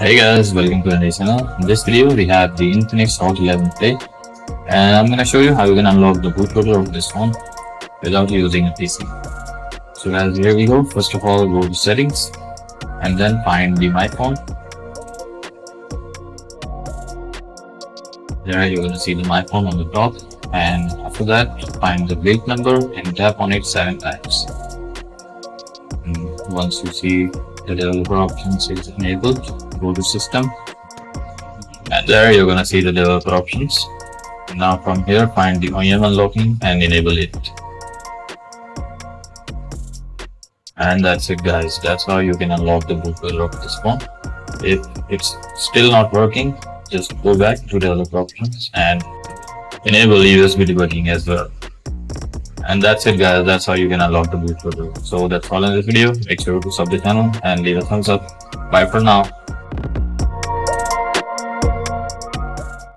Hey guys, welcome to the channel. In this video, we have the Infinix Hot 11 Play, and I'm gonna show you how you can unlock the bootloader of this phone without using a PC. So guys, here we go. First of all, go to settings and then find the My Phone. There you're gonna see the My Phone on the top, and after that, find the build number and tap on it 7 times. And once you see the developer options is enabled, go to system, and there you're gonna see the developer options. Now from here, find the OEM Unlocking and enable it. And that's it guys, that's how you can unlock the bootloader of this phone. If it's still not working, just go back to developer options and enable USB debugging as well. And that's it guys, that's how you can unlock the bootloader. So that's all in this video. Make sure to sub the channel and leave a thumbs up. Bye for now.